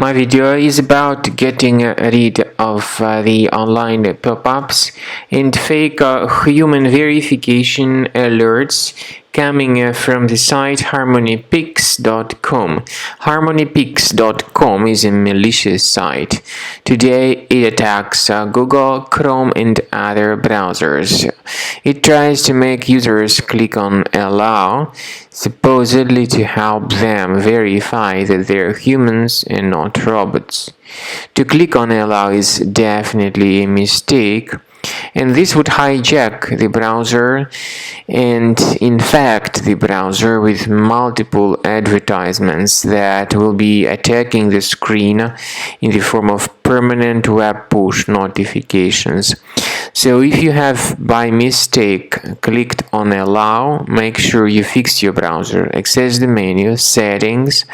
My video is about getting rid of the online pop-ups and fake human verification alerts coming from the site HarmonyPix.com. HarmonyPix.com is a malicious site. Today it attacks Google, Chrome and other browsers. It tries to make users click on allow, supposedly to help them verify that they're humans and not robots. To click on allow is definitely a mistake, and this would hijack the browser and infect the browser with multiple advertisements that will be attacking the screen in the form of permanent web push notifications. So if you have by mistake clicked on allow, make sure you fix your browser. Access the menu, settings,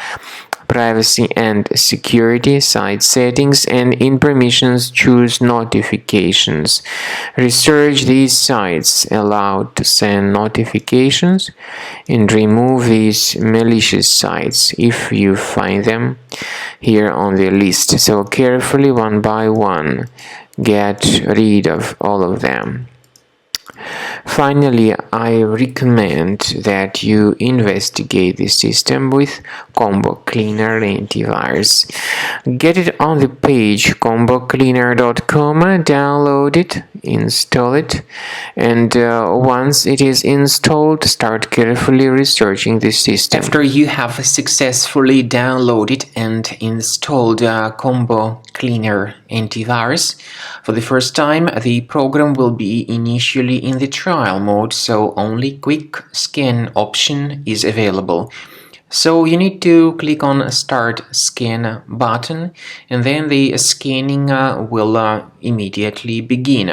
privacy and security, site settings, and in permissions choose notifications. Research these sites allowed to send notifications and remove these malicious sites if you find them here on the list. So carefully, one by one, get rid of all of them. Finally, I recommend that you investigate the system with Combo Cleaner antivirus. Get it on the page combocleaner.com, download it, install it, and once it is installed, start carefully researching the system. After you have successfully downloaded and installed Combo Cleaner antivirus for the first time, the program will be initially in the trial mode, so only quick scan option is available. So you need to click on Start Scan button, and then the scanning will immediately begin.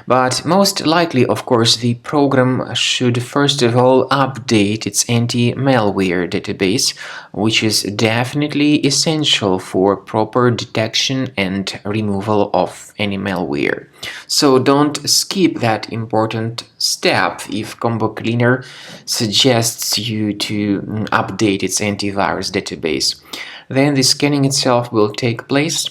But most likely, of course, the program should first of all update its anti-malware database, which is definitely essential for proper detection and removal of any malware. So don't skip that important step if Combo Cleaner suggests you to update its antivirus database. Then the scanning itself will take place.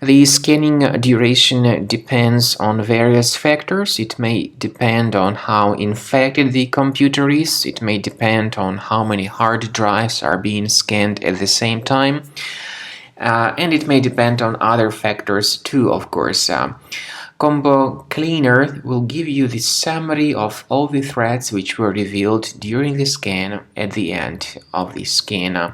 The scanning duration depends on various factors. It may depend on how infected the computer is. It may depend on how many hard drives are being scanned at the same time. And it may depend on other factors too, of course. Combo Cleaner will give you the summary of all the threats which were revealed during the scan at the end of the scan.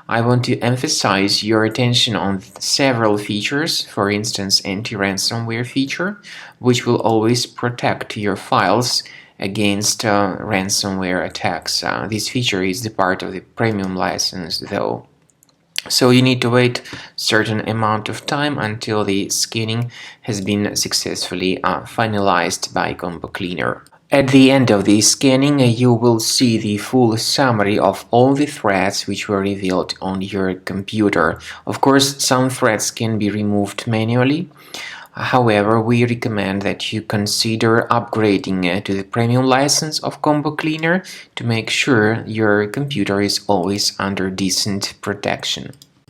I want to emphasize your attention on several features, for instance, anti-ransomware feature, which will always protect your files against ransomware attacks. This feature is the part of the premium license, though. So you need to wait a certain amount of time until the scanning has been successfully finalized by Combo Cleaner. At the end of the scanning, you will see the full summary of all the threats which were revealed on your computer. Of course, some threats can be removed manually. However, we recommend that you consider upgrading to the premium license of Combo Cleaner to make sure your computer is always under decent protection.